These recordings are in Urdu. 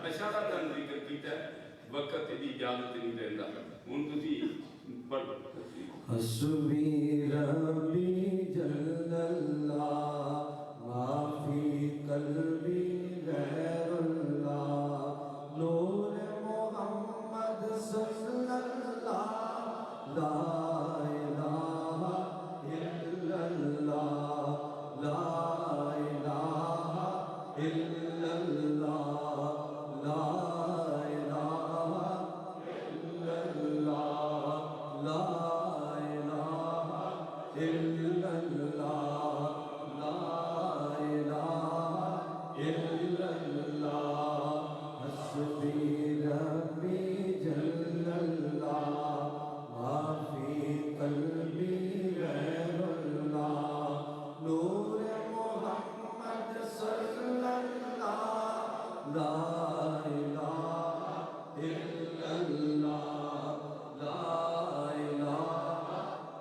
اشارہ تن ذکر کیتا ہے وقت دی اجازت نہیں دینا ہن تسی پڑھ حسبی ربی جل اللہ ما فی قلبی غیر اللہ نور محمد صلی اللہ لا الہ الا اللہ لا الہ الا اللہ لا الہ الا اللہ لا الہ الا اللہ لا الہ الا اللہ حسبی ربی جل اللہ ما فی قلبی غیر اللہ نور محمد صلی اللہ لا الہ الا اللہ لا الہ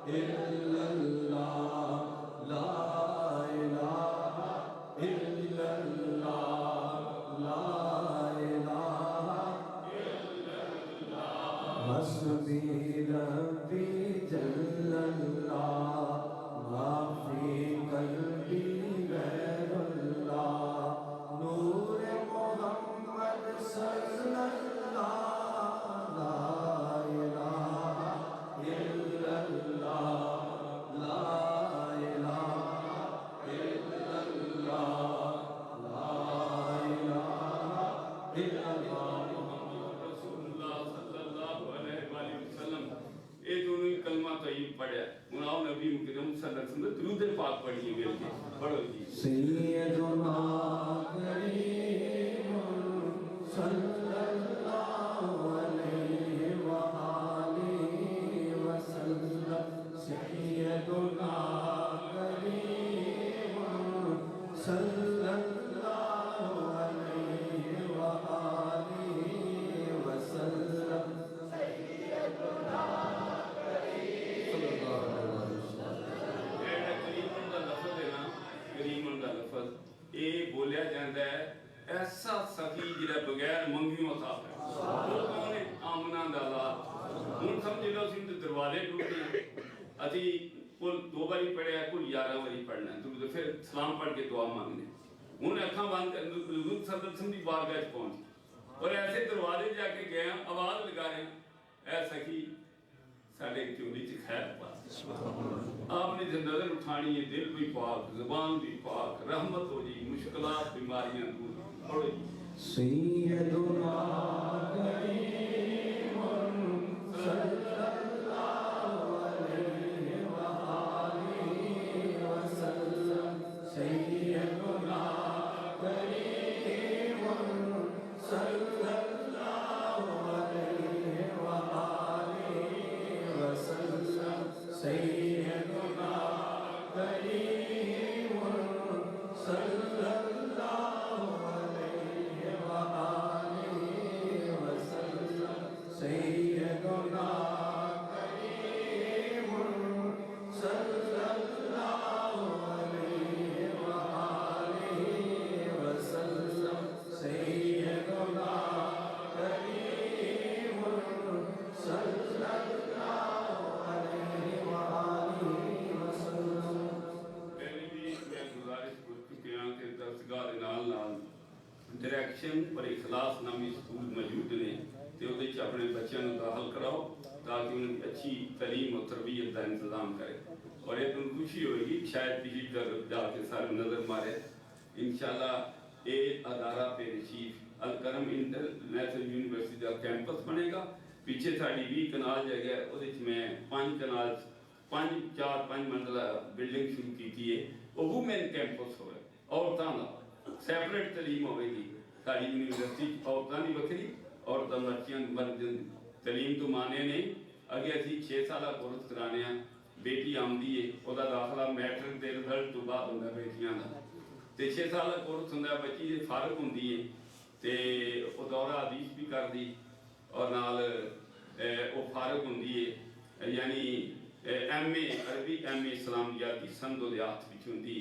الا اللہ لا الہ الا اللہ لا الہ الا اللہ حسبی ربی جل اللہ ما فی قلبی غیر اللہ نور محمد صلی اللہ لا الہ الا اللہ لا الہ الا اللہ لا الہ الا اللہ رسول اللہ صلی اللہ علیہ وآلہ وسلم اے دونوں کلمہ طیب پڑھا مناؤ نبی مکرم صلی اللہ علیہ وسلم درود پاک پڑھیے میرے لیے پڑھو جی سیدنا کریم صلی اللہ علیہ وآلہ وسلم سیدنا کریم صلی اللہ علیہ وآلہ وسلم سیدنا کریم صلی اللہ علیہ وسلم کریمن دا لفظ ہے نا کریمن دا لفظ اے بولیا جاندہ ہے ایسا سخی جڑا بغیر منگیوں عطا ہے وہ کون ہے آمنہ دا اللہ ہن سمجھ لو سن دروازے ٹوٹے اتی کل 2 باری پڑھے ہیں کل 11 باری پڑھنا ہے تو پھر سلام پڑھ کے دعا مانگنے ہن اکھاں بند کر حضور صلی اللہ علیہ وسلم دی بارگاہ پہنچ اور ایسے دروازے جا کے گئے ہیں آواز لگا رہے ہیں اے سخی ساڑھے چوری چھ خیر پاس آپ نے جو نظر اٹھانی ہے دل بھی پاک زبان بھی پاک رحمت ہو جی مشکلات بیماریاں دور پڑھو جی سیدنا کریم صلی اللہ علیہ وآلہ وسلم سیدنا کریم صلی اللہ علیہ وآلہ وسلم سیدنا کریم صلی اللہ علیہ وآلہ وسلم سیدنا کریم صلی اللہ علیہ وآلہ وسلم سیدنا کریم صلی اللہ علیہ وآلہ وسلم پہلی بھی میں گزارش کر چکے ہیں کہ درسگاہ نال ڈائریکشن پر اخلاص نامی سکول موجود نے تے اودے وچ اپنے بچیاں نوں داخل کراؤ تاکہ انہیں اچھی تعلیم و تربیت کا انتظام کرے اور ایک ان خوشی ہوئے گی شاید پچھلی طرف جا کے سارے نظر مارے انشاءاللہ اے ادارہ پہ رشیف الکرم انٹرنیشنل یونیورسٹی کا کیمپس بنے گا پیچھے ساڑی 20 کنال جگہ ہے اس میں 5 کنال 5 منزلہ بلڈنگ شروع کی تھی ہے وہ وومن کیمپس ہو رہا ہے عورتاں دا سیپریٹ تعلیم ہوئے گی ساڑی یونیورسٹی عورتاں دی بکری عورتاں بچیاں تعلیم تو مانے نہیں اگے اسی 6 سالہ کورس کرانے ہیں بیٹی آمدی ہے وہ داخلہ میٹرک دے رزلٹ تو بعد ہوتا ہے بیٹیاں دا تے 6 سالہ کورس ہوتا ہے بچی فارغ ہوندی ہے تے وہ دورہ حدیث بھی کر دی اور نال وہ فارغ ہوندی ہے یعنی ایم اے عربی ایم اے اسلامیات کی سند و دیات بھی ہوندی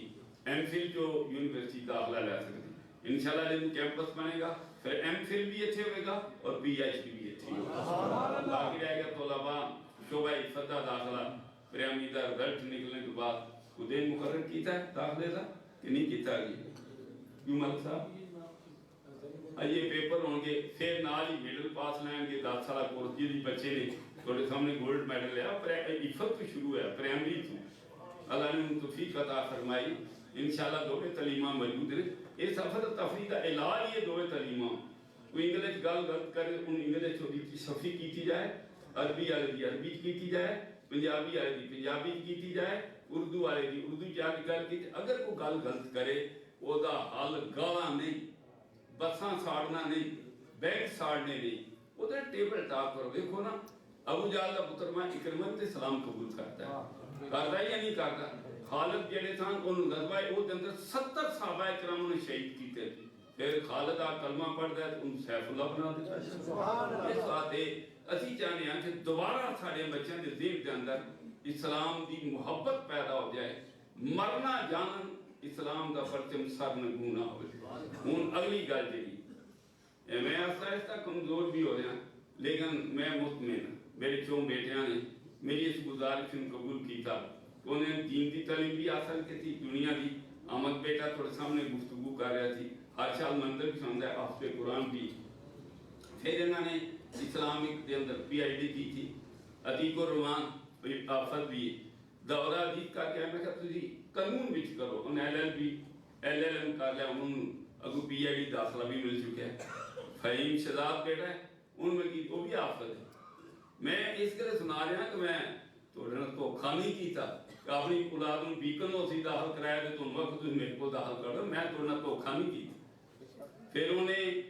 MPhil جو یونیورسٹی داخلہ لے سکتی انشاءاللہ جب کیمپس بنے گا پھر MPhil بھی اچھے ہوئے گا اور PhD بھی اچھی ہوگا باقی رہے گا طلباء شعبہ فتح داخلہ پریمی دا رزلٹ نکلنے کے بعد وہ دن مقرر کیتا ہے داخلے دا کہ نہیں کیتا گیا کیوں ملک صاحب یہ پیپر ہوں گے پھر نال ہی میڈل پاس لیں گے 10 سالہ کورس جی بچے نے تھوڑے سامنے گولڈ میڈل لیا عفت تو شروع ہے پرائمری تو اللہ نے ان توفیق عطا فرمائی انشاءاللہ دوڑے تعلیمہ موجود ہیں یہ سفر تفریح کا علاج یہ دوڑے تعلیمہ کوئی انگلش گل غلط کرے ان انگلش ہوتی صفی کیتی جائے عربی والے دی عربی کیتی جائے پنجابی والے دی پنجابی کیتی جائے اردو والے دی اردو جا کے گل کیتی اگر کوئی گل غلط کرے وہ دا حل گالا نہیں بساں ساڑنا نہیں بیگ ساڑنے نہیں وہ تو ٹیبل ٹاک کرو دیکھو نا ابو جہل دا پتر میں اکرمہ تے سلام قبول کرتا ہے کرتا یا نہیں کرتا خالد جڑے سان انہوں غزوہ احد اندر 70 صحابہ کرام نے شہید کیتے پھر خالد آ کلمہ پڑھتا ہے تو ان سیف اللہ بنا دیتا ہے سبحان اللہ اس بات اسی چاہنے ہیں کہ دوبارہ سارے بچوں کے ذہن کے اندر اسلام دی محبت پیدا ہو جائے مرنا جانن اسلام دا پرچم سر نگوں نہ ہوئے ہوں اگلی گل جی میں آہستہ آہستہ کمزور بھی ہو رہا لیکن میں مطمئن میرے 4 بیٹیاں نے میری اس گزارش کو قبول کیتا انہیں دین دی تعلیم بھی حاصل کی تھی دنیا دی احمد بیٹا تھوڑے سامنے گفتگو کر رہا تھی ہر سال منظر بھی سمجھا ہے حافظ قرآن بھی پھر انہوں نے اسلامک دے اندر PhD کی تھی عتیق الرحمان حافظ بھی دورہ حدیث کا کیا میں کہا تجھے قانون بچ کرو انہیں LLM کر لیا انہوں نے اگو PhD داخلہ بھی مل چکے ہیں فہیم شہزاد بیٹا ہے ان میں کی وہ بھی حافظ ہے میں اس کے سنا رہا کہ میں توڑنا تو خانی کی تھا کہ اپنی اولاد میں بیکن ہو سی داخل کرایا دے تو ان وقت تجھ میرے کو داخل کر دو میں توڑنا تو خانی کی تھی پھر انہیں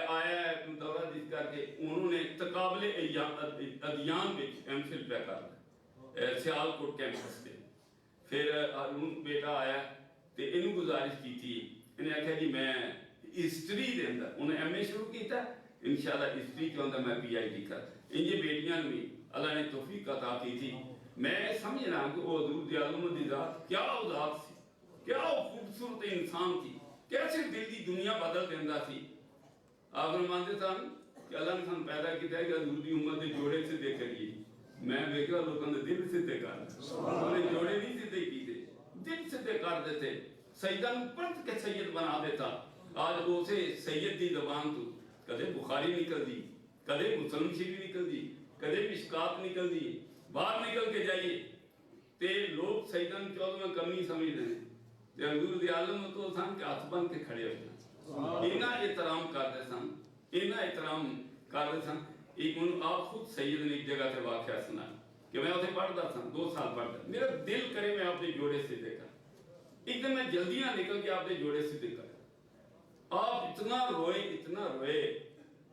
آیا ہے دورہ جس کر کے انہوں نے تقابل ادیان بچ MPhil پہ کر دیا سیالکوٹ کیمپس پہ پھر ارون بیٹا آیا تو انہوں گزارش کی تھی انہیں آکھا جی میں ہسٹری دے اندر انہیں MA شروع کی تھا انشاءاللہ ہسٹری کے اندر میں PhD کر ان یہ بیٹیاں بھی اللہ نے توفیق عطا کی تھی میں سمجھ رہا ہوں کہ وہ حضور دی عالم دی ذات کیا ذات سی کیا خوبصورت انسان تھی کیسے دل دی دنیا بدل دیندہ تھی آپ مانتے تھا کہ اللہ نے سن پیدا کیتا ہے کہ حضور دی امت دے جوڑے سے دے کریے میں دیکھ رہا لوگوں نے دل سے دے کر انہیں جوڑے نہیں سے دے کی تھے دل سے دے کر دیتے سیدان پرت کے سید بنا دیتا آج وہ سے سید دی زبان تو کدے بخاری نکل دی کدے مسلم شریف نکل دی کدے مشکات نکل دی باہر نکل کے جائیے تے لوگ سیدان 14 میں کمی سمجھ رہے ہیں تے حضور دی عالم تو سان کے ہاتھ بن کے کھڑے ہوئے اینا احترام کرتے سن اینا احترام کرتے سن ایک ان آپ خود سید نے ایک جگہ سے واقعہ سنا کہ میں اسے پڑھتا سن 2 سال پڑھتا میرا دل کرے میں آپ نے جوڑے سے دیکھا ایک دن میں جلدیاں نکل کے آپ نے جوڑے سے دیکھا آپ اتنا روئے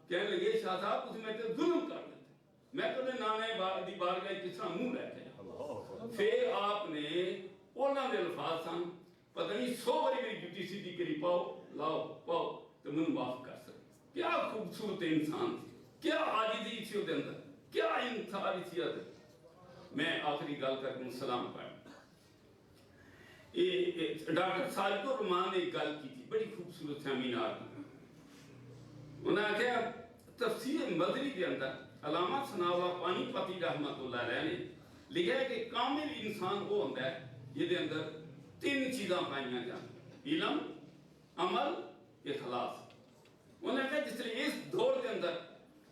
کہنے لگے شاہ صاحب اس میں تے ظلم کر دیتے میں تو نے نانے دی بارگاہ کس طرح منہ رہتے ہیں پھر آپ نے اونا دے الفاظ سن پتہ نہیں 100 باری میری جوتی سیدھی کری پاؤ لاؤ پاؤ تو من معاف کر سکتے کیا خوبصورت انسان تھی کیا عاجزی تھی دے اندر کیا انسانیت ہے میں آخری گل کر کے سلام پڑھ ڈاکٹر سالک الرحمان نے ایک گل کی تھی بڑی خوبصورت سیمینار کی انہوں نے کہا تفسیر مدری کے اندر علامہ ثناءاللہ پانی پتی رحمت اللہ علیہ نے لکھا ہے کہ کامل انسان وہ ہوتا ہے یہ دے اندر 3 چیزاں پائیاں جان علم عمل اخلاص انہوں نے کہا جس طرح اس دور کے اندر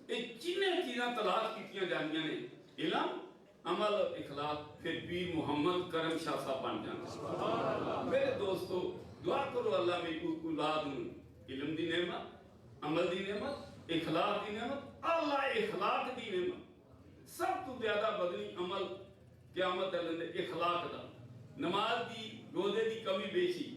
ایک چیزاں تلاش کیتیاں جانیاں نے علم عمل اخلاص پھر پیر محمد کرم شاہ صاحب بن جاتے میرے دوستو دعا کرو اللہ میری اولاد علم دی نعمت عمل دی نعمت اخلاق دی نعمت اللہ اخلاق دی نعمت سب تو زیادہ بدنی عمل قیامت اللہ اخلاق دا نماز دی روزے دی کمی بیشی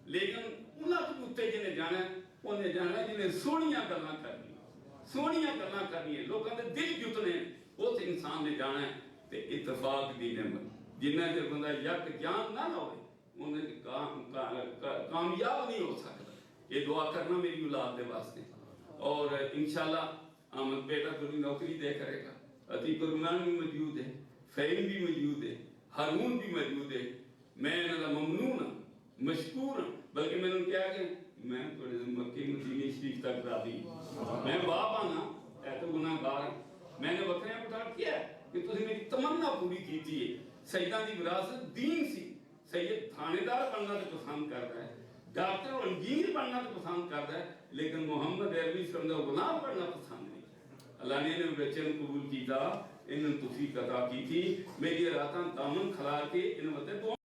لیکن انہاں تو کتے جنہیں جانا ہے انہیں جانا ہے جنہیں سونیاں کرنا کرنی ہے لوگوں نے دل جتنے اس انسان نے جانا ہے تے اتفاق دی نعمت جنہ جب بندہ یک جان نہ ہوئے انہیں کامیاب نہیں ہو سکتا یہ دعا کرنا میری اولاد دے واسطے اور انشاءاللہ احمد بیٹا تھوڑی نوکری دے کرے گا عتیق الرحمان بھی موجود ہے فہیم بھی موجود ہے ہارون بھی موجود ہے میں انہاں دا مشکور ہوں، بلکہ میں نے کیا کہ میں تھوڑے مکے مدینے شریف تک راضی، میں باپ آنا اے تو گناہ گار ہوں، میں نے وکرے اٹھا کیا ہے کہ تسی میری تمنا پوری کیتی ہے۔ سیدہ دی وراثت دین سی، سید تھانے دار بننا تو پسند کرتا ہے، ڈاکٹر اور انجینئر بننا تو پسند کرتا ہے، لیکن محمد عربی صلی اللہ علیہ وسلم غلام بننا پسند نہیں۔ اللہ نے انہیں بچے قبول کیتا، انہوں نے توفیق عطا کی تھی، میری راتاں دامن کھلا کے انہوں نے